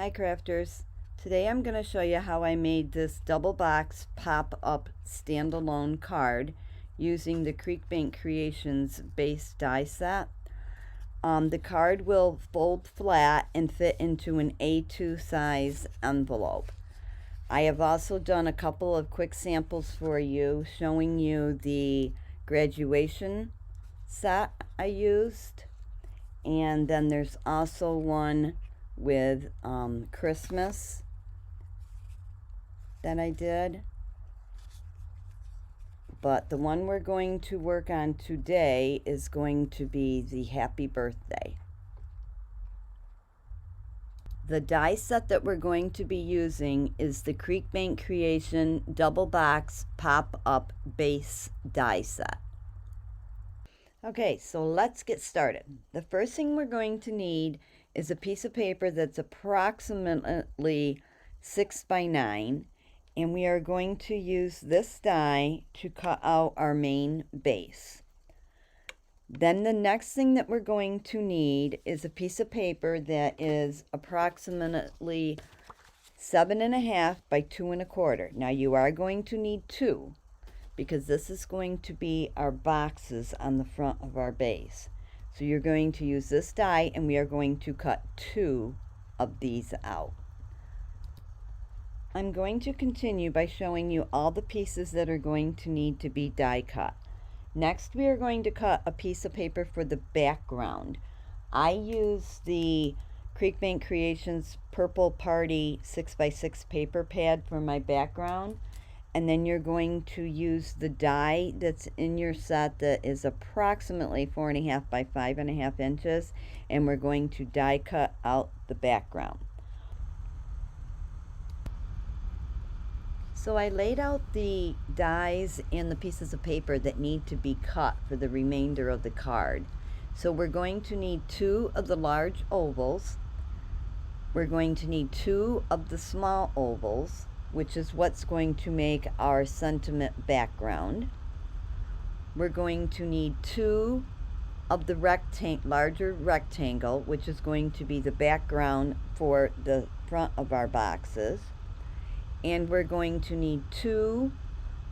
Hi crafters. Today I'm going to show you how I made this double box pop-up standalone card using the Creekbank Creations base die set. The card will fold flat and fit into an A2 size envelope. I have also done a couple of quick samples for you showing you the graduation set I used, and then there's also one with Christmas that I did. But the one we're going to work on today is going to be the happy birthday. The die set that we're going to be using is the Creekbank Creation double box pop-up base die set. Okay, so let's get started. The first thing we're going to need is a piece of paper that's approximately 6 by 9, and we are going to use this die to cut out our main base. Then the next thing that we're going to need is a piece of paper that is approximately 7.5 by 2 1/4. Now you are going to need 2, because this is going to be our boxes on the front of our base. So you're going to use this die, and we are going to cut 2 of these out. I'm going to continue by showing you all the pieces that are going to need to be die cut. Next, we are going to cut a piece of paper for the background. I use the Creekbank Creations Purple Party 6x6 paper pad for my background. And then you're going to use the die that's in your set that is approximately 4.5 by 5.5 inches, and we're going to die cut out the background. So I laid out the dies and the pieces of paper that need to be cut for the remainder of the card. So we're going to need 2 of the large ovals. We're going to need 2 of the small ovals, which is what's going to make our sentiment background. We're going to need 2 of the larger rectangle, which is going to be the background for the front of our boxes. And we're going to need 2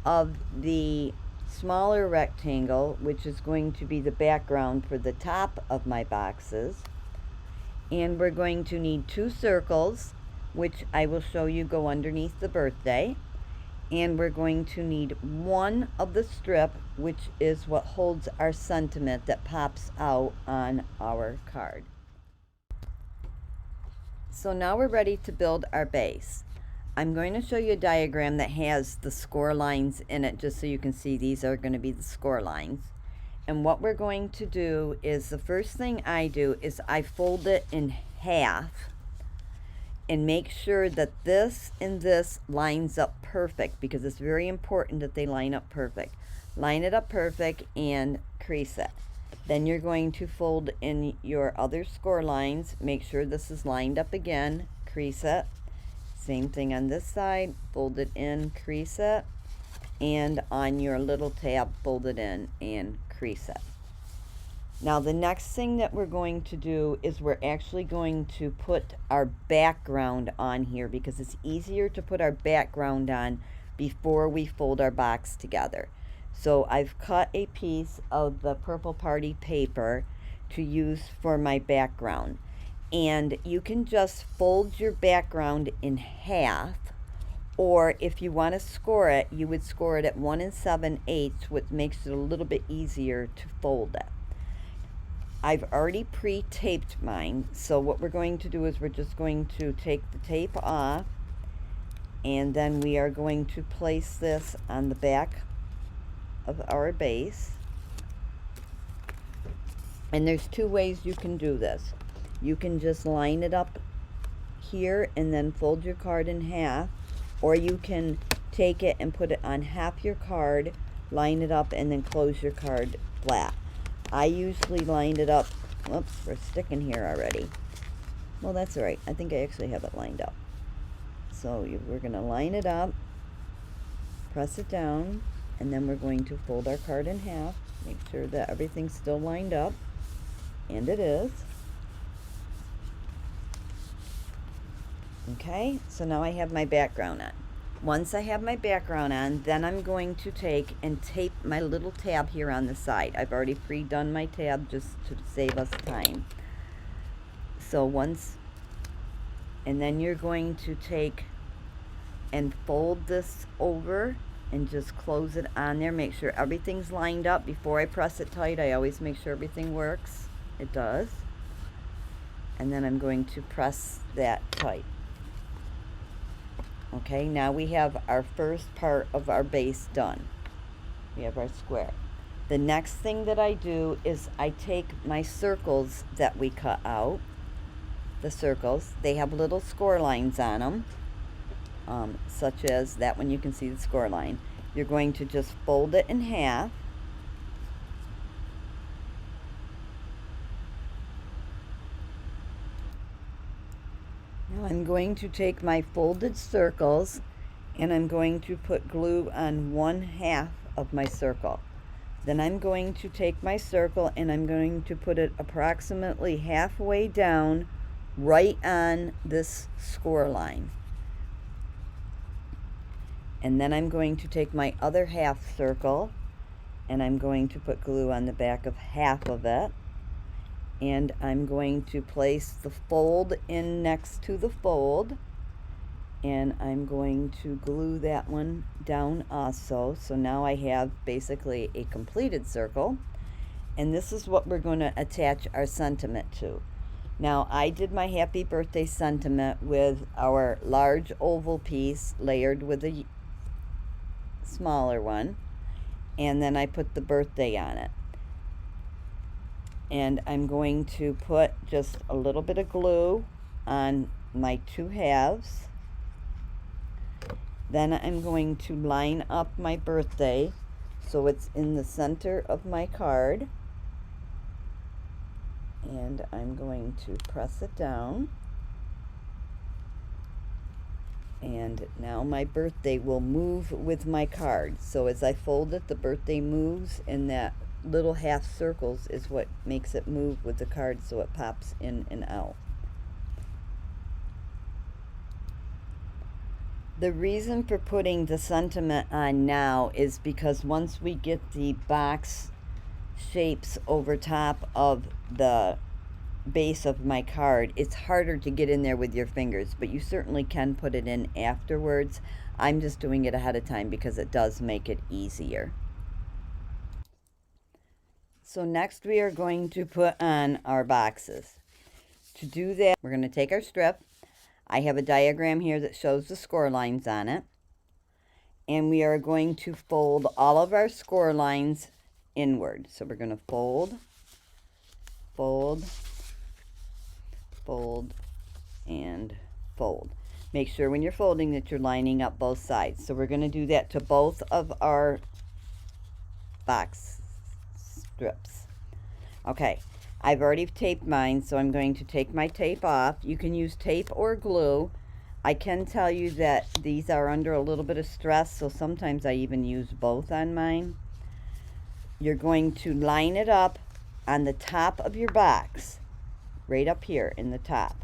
of the smaller rectangle, which is going to be the background for the top of my boxes. And we're going to need 2 circles, which I will show you go underneath the birthday. And we're going to need 1 of the strip, which is what holds our sentiment that pops out on our card. So now we're ready to build our base. I'm going to show you a diagram that has the score lines in it, just so you can see these are going to be the score lines. And what we're going to do is, the first thing I do is I fold it in half and make sure that this and this lines up perfect, because it's very important that they line up perfect. Line it up perfect and crease it. Then you're going to fold in your other score lines, make sure this is lined up again, crease it. Same thing on this side, fold it in, crease it, and on your little tab, fold it in and crease it. Now the next thing that we're going to do is we're actually going to put our background on here, because it's easier to put our background on before we fold our box together. So I've cut a piece of the Purple Party paper to use for my background. And you can just fold your background in half, or if you want to score it, you would score it at 1 7/8, which makes it a little bit easier to fold it. I've already pre-taped mine, so what we're going to do is we're just going to take the tape off, and then we are going to place this on the back of our base. And there's 2 ways you can do this. You can just line it up here and then fold your card in half, or you can take it and put it on half your card, line it up, and then close your card flat. I usually line it up. Oops, we're sticking here already. Well, that's all right. I think I actually have it lined up. So we're going to line it up, press it down, and then we're going to fold our card in half, make sure that everything's still lined up, and it is. Okay, so now I have my background on. Once I have my background on, then I'm going to take and tape my little tab here on the side. I've already pre-done my tab just to save us time. So once, and then you're going to take and fold this over and just close it on there. Make sure everything's lined up before I press it tight. I always make sure everything works. It does. And then I'm going to press that tight. Okay, now we have our first part of our base done. We have our square. The next thing that I do is I take my circles that we cut out. The circles, they have little score lines on them. Such as that one, you can see the score line. You're going to just fold it in half. Now I'm going to take my folded circles and I'm going to put glue on one half of my circle. Then I'm going to take my circle and I'm going to put it approximately halfway down right on this score line. And then I'm going to take my other half circle and I'm going to put glue on the back of half of it. And I'm going to place the fold in next to the fold. And I'm going to glue that one down also. So now I have basically a completed circle. And this is what we're going to attach our sentiment to. Now, I did my happy birthday sentiment with our large oval piece layered with a smaller one, and then I put the birthday on it. And I'm going to put just a little bit of glue on my two halves. Then I'm going to line up my birthday so it's in the center of my card. And I'm going to press it down. And now my birthday will move with my card. So as I fold it, the birthday moves, and that little half circles is what makes it move with the card, so it pops in and out. The reason for putting the sentiment on now is because once we get the box shapes over top of the base of my card, it's harder to get in there with your fingers, but you certainly can put it in afterwards. I'm just doing it ahead of time because it does make it easier. So next we are going to put on our boxes. To do that, we're going to take our strip. I have a diagram here that shows the score lines on it. And we are going to fold all of our score lines inward. So we're going to fold, fold, fold, and fold. Make sure when you're folding that you're lining up both sides. So we're going to do that to both of our box strips. Okay, I've already taped mine, so I'm going to take my tape off. You can use tape or glue. I can tell you that these are under a little bit of stress, so sometimes I even use both on mine. You're going to line it up on the top of your box, right up here in the top.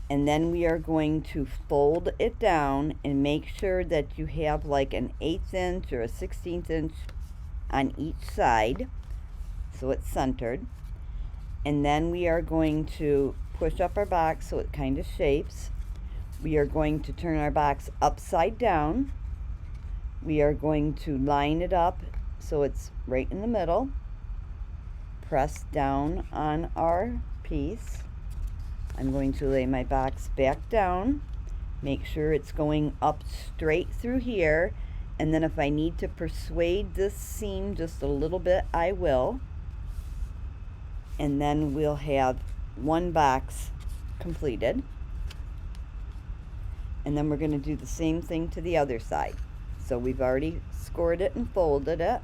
And then we are going to fold it down and make sure that you have like an 1/8 inch or a 1/16 inch on each side, so it's centered. And then we are going to push up our box so it kind of shapes. We are going to turn our box upside down. We are going to line it up so it's right in the middle. Press down on our piece. I'm going to lay my box back down. Make sure it's going up straight through here. And then if I need to persuade this seam just a little bit, I will. And then we'll have one box completed. And then we're going to do the same thing to the other side. So we've already scored it and folded it.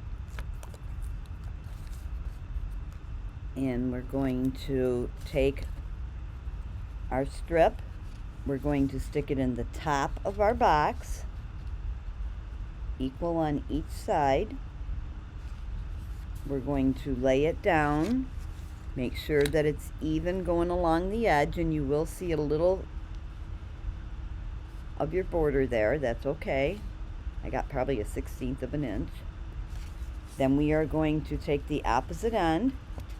And we're going to take our strip. We're going to stick it in the top of our box, equal on each side. We're going to lay it down. Make sure that it's even going along the edge, and you will see a little of your border there. That's okay. I got probably a 1/16 of an inch. Then we are going to take the opposite end.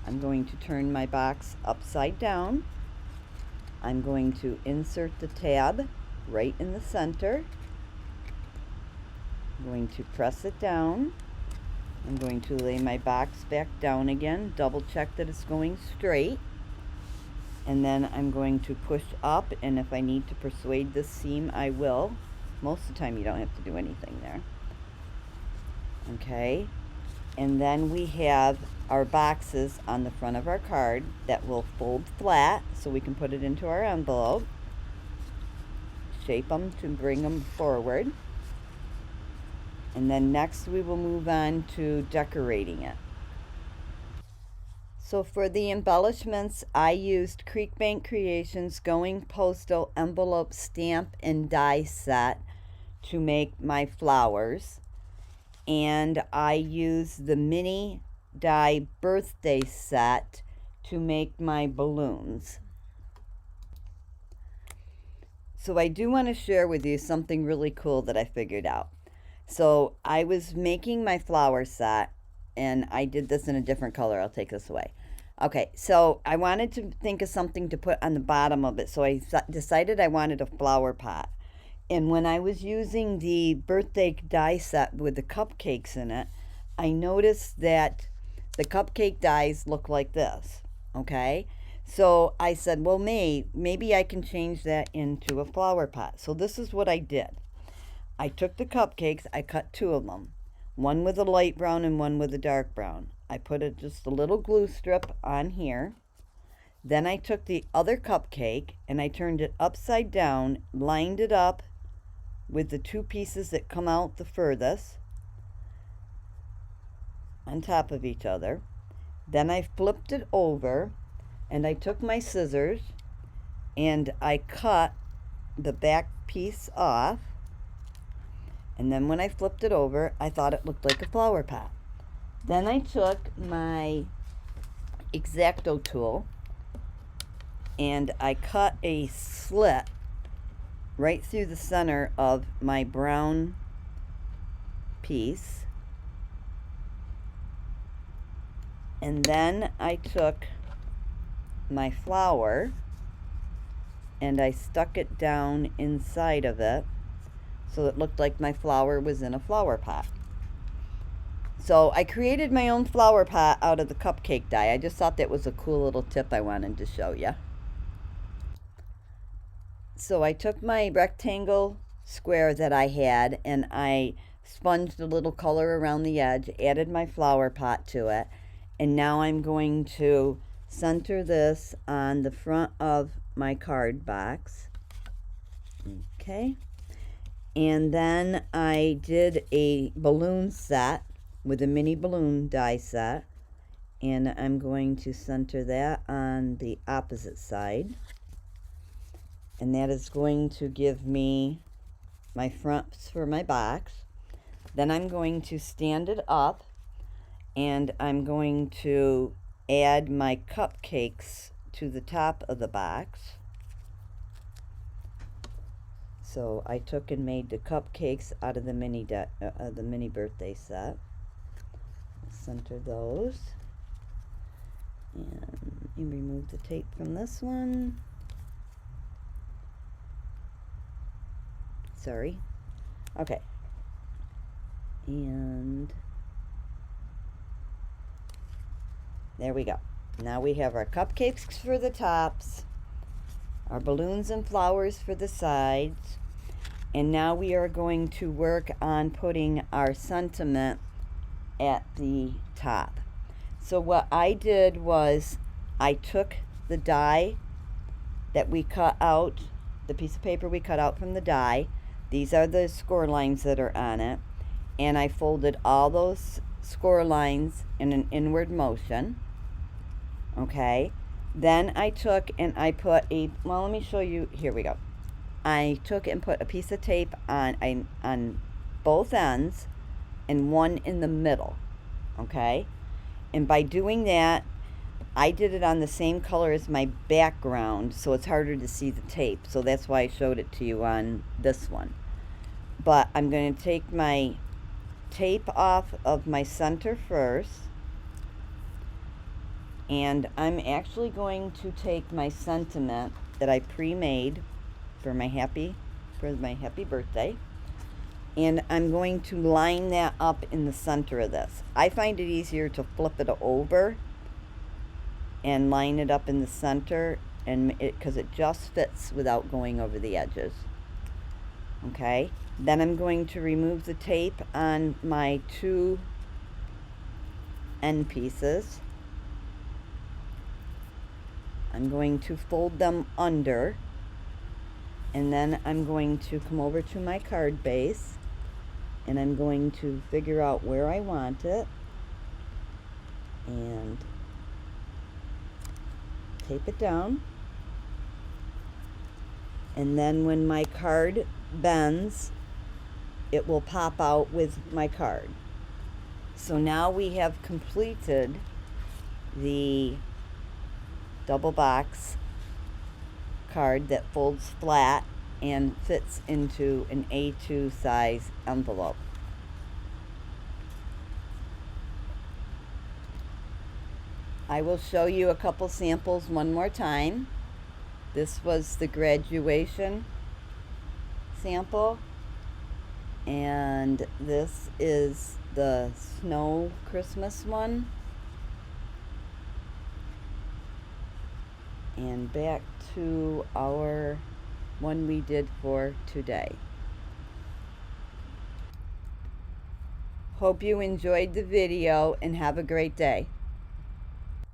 I'm going to turn my box upside down. I'm going to insert the tab right in the center. I'm going to press it down. I'm going to lay my box back down again, double check that it's going straight. And then I'm going to push up, and if I need to persuade this seam, I will. Most of the time you don't have to do anything there. Okay, and then we have our boxes on the front of our card that will fold flat so we can put it into our envelope. Shape them to bring them forward. And then next we will move on to decorating it. So for the embellishments, I used Creekbank Creations Going Postal envelope stamp and die set to make my flowers. And I used the mini die birthday set to make my balloons. So I do want to share with you something really cool that I figured out. So I was making my flower set, and I did this in a different color. I'll take this away. Okay, so I wanted to think of something to put on the bottom of it, so I decided I wanted a flower pot. And when I was using the birthday die set with the cupcakes in it, I noticed that the cupcake dies look like this, okay? So I said, well, maybe I can change that into a flower pot. So this is what I did. I took the cupcakes, I cut 2 of them, one with a light brown and one with a dark brown. I put just a little glue strip on here. Then I took the other cupcake and I turned it upside down, lined it up with the 2 pieces that come out the furthest on top of each other. Then I flipped it over and I took my scissors and I cut the back piece off. And then when I flipped it over, I thought it looked like a flower pot. Then I took my X-Acto tool and I cut a slit right through the center of my brown piece. And then I took my flower and I stuck it down inside of it so it looked like my flower was in a flower pot. So I created my own flower pot out of the cupcake die. I just thought that was a cool little tip I wanted to show you. So I took my rectangle square that I had and I sponged a little color around the edge, added my flower pot to it, and now I'm going to center this on the front of my card box. Okay. And then I did a balloon set with a mini balloon die set, and I'm going to center that on the opposite side, and that is going to give me my fronts for my box. Then I'm going to stand it up and I'm going to add my cupcakes to the top of the box. So I took and made the cupcakes out of the mini birthday set. Center those, and you remove the tape from this one. Sorry. Okay. And there we go. Now we have our cupcakes for the tops, our balloons and flowers for the sides, and now we are going to work on putting our sentiment at the top. So what I did was I took the die that we cut out, the piece of paper we cut out from the die, these are the score lines that are on it, and I folded all those score lines in an inward motion. Okay, then I took and I put let me show you, here we go. I took and put a piece of tape on both ends and one in the middle, okay? And by doing that, I did it on the same color as my background, so it's harder to see the tape. So that's why I showed it to you on this one. But I'm going to take my tape off of my center first. And I'm actually going to take my sentiment that I pre-made for my happy birthday. And I'm going to line that up in the center of this. I find it easier to flip it over and line it up in the center, and because it just fits without going over the edges. Okay, then I'm going to remove the tape on my two end pieces. I'm going to fold them under, and then I'm going to come over to my card base, and I'm going to figure out where I want it and tape it down. And then when my card bends, it will pop out with my card. So now we have completed the double box card that folds flat and fits into an A2 size envelope. I will show you a couple samples one more time. This was the graduation sample, and this is the snow Christmas one. And back to our one we did for today. Hope you enjoyed the video and have a great day.